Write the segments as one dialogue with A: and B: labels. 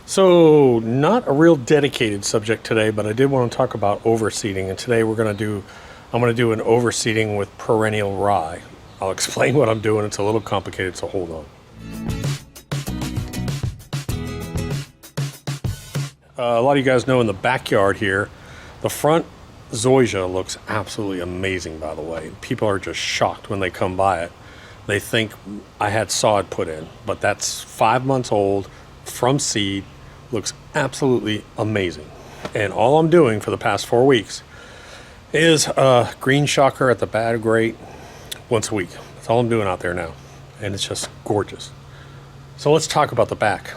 A: So, not a real dedicated subject today, but I did want to talk about overseeding. And today I'm going to do an overseeding with perennial rye. I'll explain what I'm doing. It's a little complicated, so hold on. A lot of you guys know in the backyard here, the front Zoysia looks absolutely amazing, by the way. People are just shocked when they come by it. They think I had sod put in, but that's 5 months old from seed. Looks absolutely amazing. And all I'm doing for the past 4 weeks is green shocker at the bad grate once a week. That's all I'm doing out there now. And it's just gorgeous. So let's talk about the back.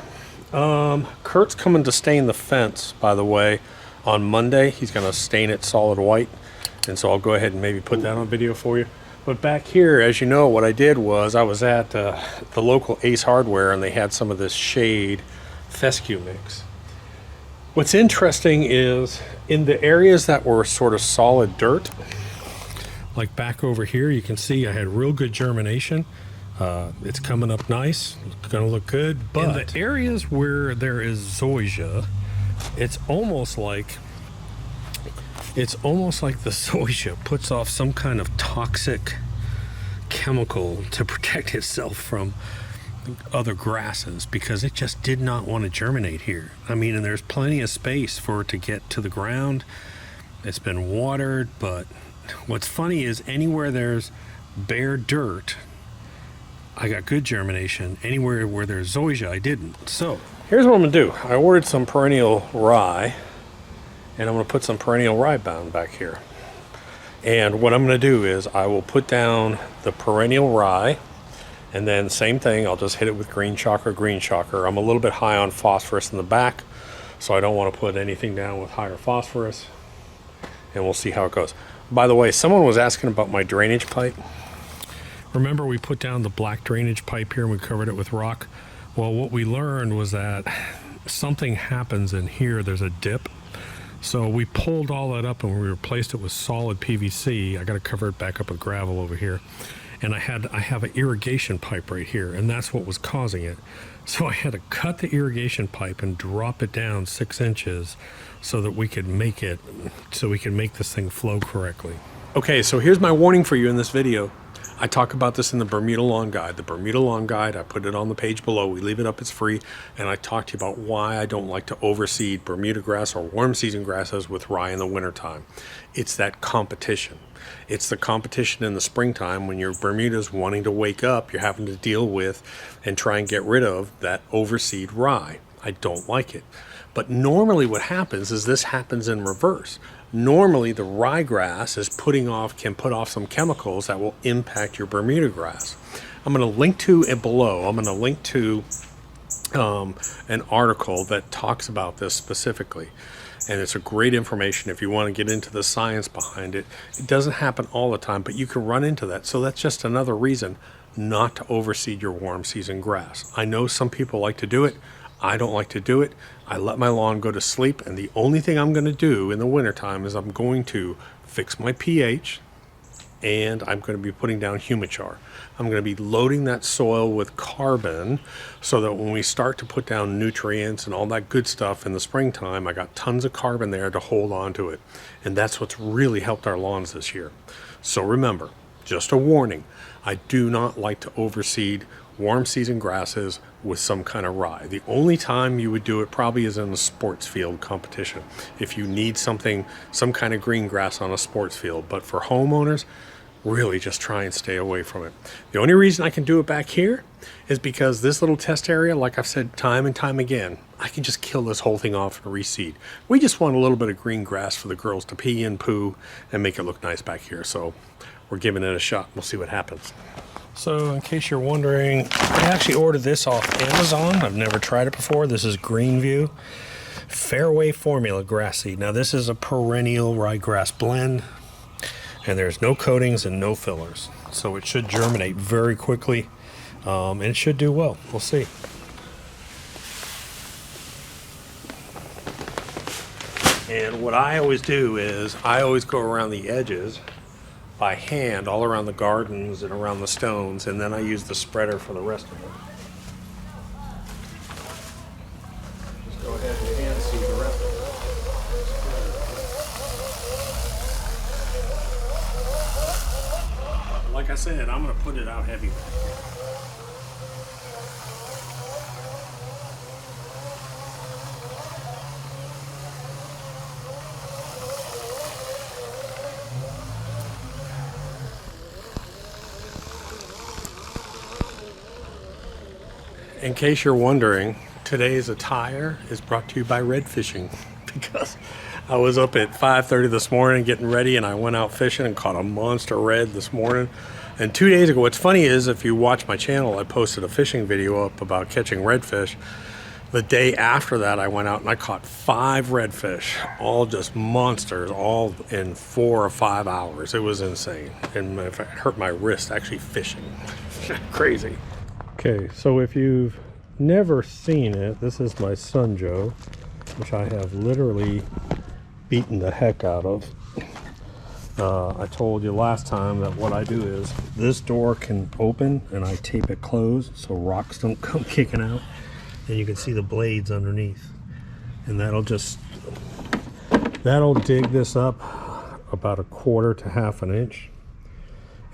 A: Kurt's coming to stain the fence, by the way, on Monday. He's going to stain it solid white. And so I'll go ahead and maybe put that on video for you. But back here, as you know, what I did was I was at the local Ace Hardware, and they had some of this shade fescue mix. What's interesting is in the areas that were sort of solid dirt, like back over here, you can see I had real good germination. It's coming up nice. It's going to look good. But in the areas where there is zoysia, it's almost like the zoysia puts off some kind of toxic chemical to protect itself from other grasses, because it just did not want to germinate here. I mean, and there's plenty of space for it to get to the ground. It's been watered, but what's funny is anywhere there's bare dirt, I got good germination. Anywhere where there's zoysia, I didn't. So here's what I'm gonna do. I ordered some perennial rye, and I'm gonna put some perennial rye bound back here. And what I'm gonna do is I will put down the perennial rye, and then same thing, I'll just hit it with green shocker. I'm a little bit high on phosphorus in the back, so I don't want to put anything down with higher phosphorus, and we'll see how it goes. By the way, someone was asking about my drainage pipe. Remember we put down the black drainage pipe here and we covered it with rock? Well, what we learned was that something happens in here, there's a dip. So we pulled all that up and we replaced it with solid PVC. I got to cover it back up with gravel over here. And I have an irrigation pipe right here, and that's what was causing it. So I had to cut the irrigation pipe and drop it down 6 inches so that we could make this thing flow correctly. Okay, so here's my warning for you in this video. I talk about this in the Bermuda Lawn Guide. The Bermuda Lawn Guide, I put it on the page below. We leave it up, it's free. And I talk to you about why I don't like to overseed Bermuda grass or warm season grasses with rye in the wintertime. It's that competition. It's the competition in the springtime when your Bermuda's wanting to wake up, you're having to deal with and try and get rid of that overseed rye. I don't like it. But normally what happens is this happens in reverse. Normally the ryegrass can put off some chemicals that will impact your Bermuda grass. I'm going to link to it below. I'm going to link to an article that talks about this specifically. And it's a great information if you want to get into the science behind it. It doesn't happen all the time, but you can run into that. So that's just another reason not to overseed your warm season grass. I know some people like to do it. I don't like to do it. I let my lawn go to sleep, and the only thing I'm going to do in the wintertime is I'm going to fix my pH, and I'm going to be putting down humichar. I'm going to be loading that soil with carbon so that when we start to put down nutrients and all that good stuff in the springtime, I got tons of carbon there to hold on to it. And that's what's really helped our lawns this year. So remember, just a warning, I do not like to overseed warm season grasses with some kind of rye. The only time you would do it probably is in a sports field competition. If you need some kind of green grass on a sports field. But for homeowners, really just try and stay away from it. The only reason I can do it back here is because this little test area, like I've said time and time again, I can just kill this whole thing off and reseed. We just want a little bit of green grass for the girls to pee and poo and make it look nice back here. So we're giving it a shot. We'll see what happens. So in case you're wondering, I actually ordered this off Amazon. I've never tried it before. This is Greenview Fairway Formula grass seed. Now this is a perennial ryegrass blend, and there's no coatings and no fillers. So it should germinate very quickly, and it should do well. We'll see. And what I always do is I always go around the edges by hand all around the gardens and around the stones, and then I use the spreader for the rest of it. Just go I said, I'm going to put it out heavy. In case you're wondering, today's attire is brought to you by red fishing, because I was up at 5:30 this morning getting ready, and I went out fishing and caught a monster red this morning. And 2 days ago, what's funny is if you watch my channel, I posted a fishing video up about catching redfish. The day after that, I went out and I caught 5 redfish, all just monsters, all in 4 or 5 hours. It was insane. And it hurt my wrist actually fishing. Crazy. Okay, so if you've never seen it, this is my Sun Joe, which I have literally beaten the heck out of. I told you last time that what I do is this door can open and I tape it closed so rocks don't come kicking out, and you can see the blades underneath, and that'll dig this up about 1/4 to 1/2 inch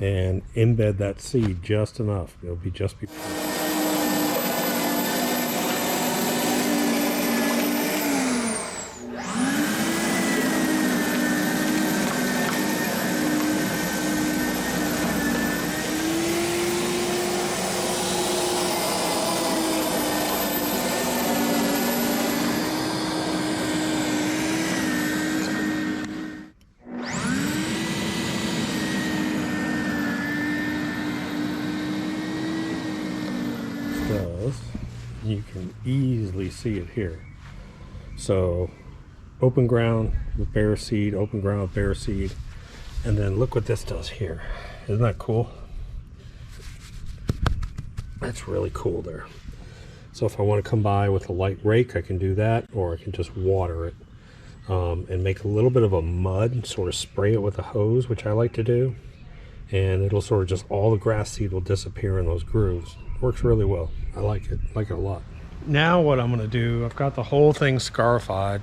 A: and embed that seed just enough. It'll be just be does. You can easily see it here. So open ground with bare seed, open ground with bare seed, and then look what this does here. Isn't that cool? That's really cool there. So if I want to come by with a light rake, I can do that, or I can just water it and make a little bit of a mud, sort of spray it with a hose, which I like to do, and it'll sort of just, all the grass seed will disappear in those grooves. Works really well. I like it a lot. Now what I'm going to do, I've got the whole thing scarified.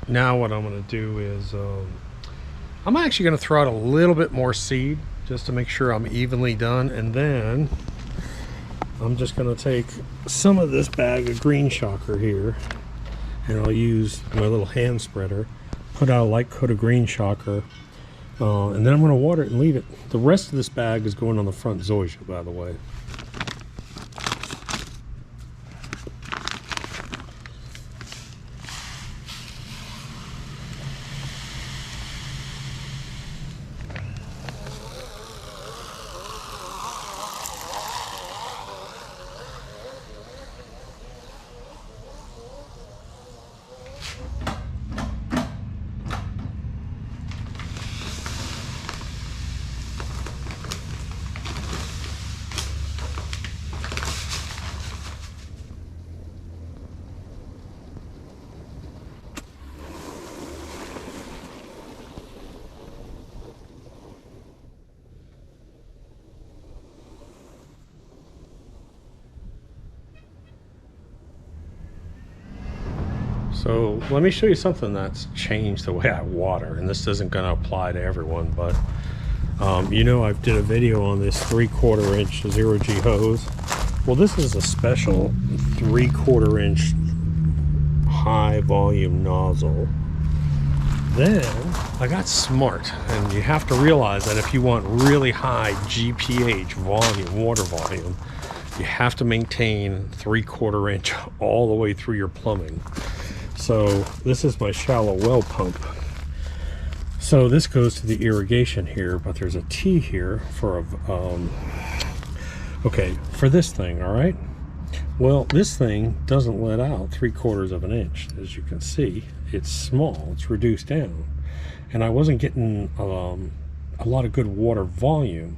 A: Now what I'm going to do is I'm actually going to throw out a little bit more seed just to make sure I'm evenly done, and then I'm just going to take some of this bag of green shocker here, and I'll use my little hand spreader, put out a light coat of green shocker, and then I'm going to water it and leave it. The rest of this bag is going on the front Zoysia, by the way. So let me show you something that's changed the way I water, and this isn't going to apply to everyone, but you know, I did a video on this 3/4 inch 0G hose. Well, this is a special 3/4 inch high volume nozzle. Then I got smart, and you have to realize that if you want really high GPH volume, water volume, you have to maintain 3/4 inch all the way through your plumbing. So this is my shallow well pump. So this goes to the irrigation here, but there's a T here for a, okay, for this thing, all right? Well, this thing doesn't let out 3/4 inch. As you can see, it's small, it's reduced down. And I wasn't getting a lot of good water volume.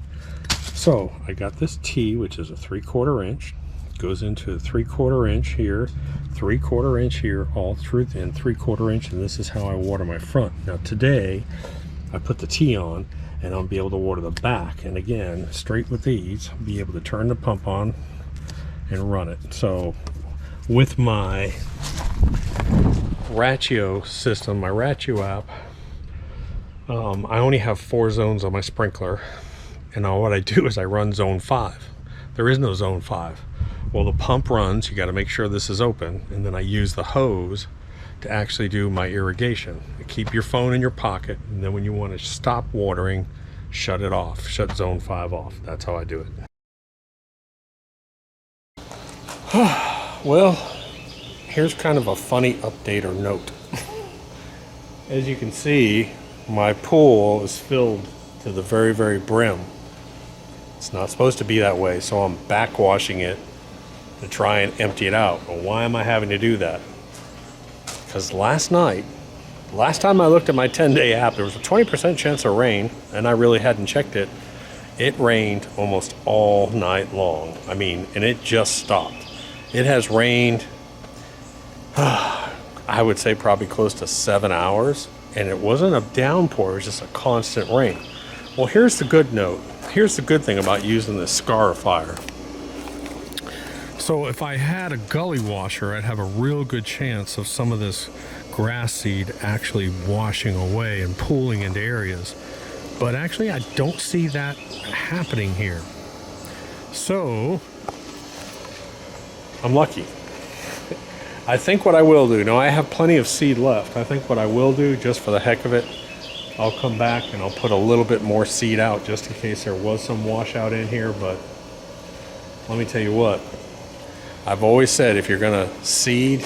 A: So I got this T, which is a 3/4 inch, goes into 3/4 inch here, 3/4 inch here, all through, and 3/4 inch, and this is how I water my front. Now today, I put the T on, and I'll be able to water the back. And again, straight with these, be able to turn the pump on and run it. So with my Ratio system, my Ratio app, I only have 4 zones on my sprinkler, And now what I do is I run zone 5. There is no zone 5. Well, the pump runs, you got to make sure this is open, and then I use the hose to actually do my irrigation. Keep your phone in your pocket, and then when you want to stop watering, shut it off, shut zone 5 off. That's how I do it. Well, here's kind of a funny update or note. As you can see, my pool is filled to the very, very brim. It's not supposed to be that way, so I'm backwashing it to try and empty it out. But why am I having to do that? Because last time I looked at my 10-day app, there was a 20% chance of rain, and I really hadn't checked it. It rained almost all night long. I mean, and it just stopped. It has rained, I would say probably close to 7 hours, and it wasn't a downpour, it was just a constant rain. Well, here's the good note. Here's the good thing about using this scarifier. So if I had a gully washer, I'd have a real good chance of some of this grass seed actually washing away and pooling into areas. But actually, I don't see that happening here. So I'm lucky. I think what I will do, now I have plenty of seed left. I think what I will do, just for the heck of it, I'll come back and I'll put a little bit more seed out just in case there was some washout in here. But let me tell you what, I've always said if you're gonna seed,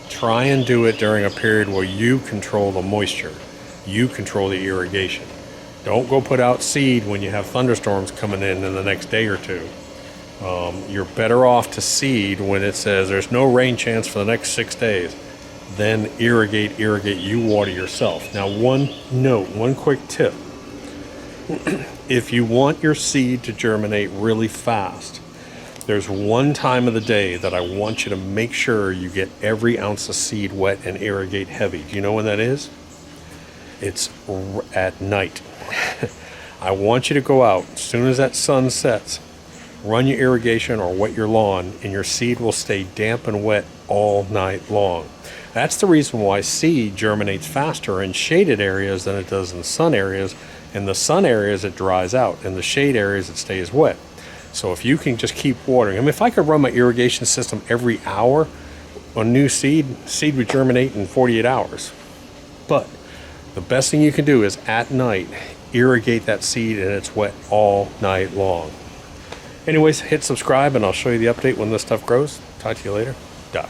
A: try and do it during a period where you control the moisture, you control the irrigation. Don't go put out seed when you have thunderstorms coming in the next day or two. You're better off to seed when it says there's no rain chance for the next 6 days. Then irrigate, you water yourself. Now one note, one quick tip. If you want your seed to germinate really fast, there's one time of the day that I want you to make sure you get every ounce of seed wet and irrigate heavy. Do you know when that is? It's at night. I want you to go out as soon as that sun sets, run your irrigation or wet your lawn, and your seed will stay damp and wet all night long. That's the reason why seed germinates faster in shaded areas than it does in sun areas. In the sun areas it dries out, in the shade areas it stays wet. So if you can just keep watering, I mean, if I could run my irrigation system every hour on new seed would germinate in 48 hours. But the best thing you can do is at night, irrigate that seed and it's wet all night long. Anyways, hit subscribe and I'll show you the update when this stuff grows. Talk to you later. Doc.